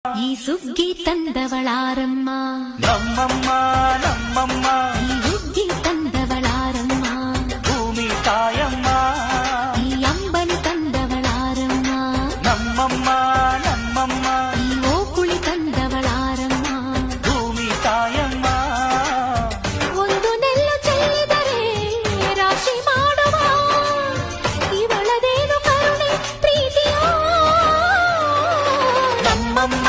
ಈ ಸುಗ್ಗಿ ತಂದವಳಾರಮ್ಮ ನಮ್ಮಮ್ಮ ನಮ್ಮಮ್ಮ, ಈ ಹುಗ್ಗಿ ತಂದವಳಾರಮ್ಮ ಭೂಮಿ ತಾಯಮ್ಮ. ಈ ಅಂಬಲಿ ತಂದವಳಾರಮ್ಮ ನಮ್ಮಮ್ಮ ನಮ್ಮಮ್ಮ, ಈ ಓಕುಳಿ ತಂದವಳಾರಮ್ಮ ಭೂಮಿ ತಾಯಮ್ಮ. ಒಂದು ನೆಲ್ಲು ಚೆಲ್ಲಿದರೆ ರಾಶಿ ಮಾಡುವ ಇವಳದೇನು ಕರುಣೆ ಪ್ರೀತಿಯ ನಮ್ಮಮ್ಮ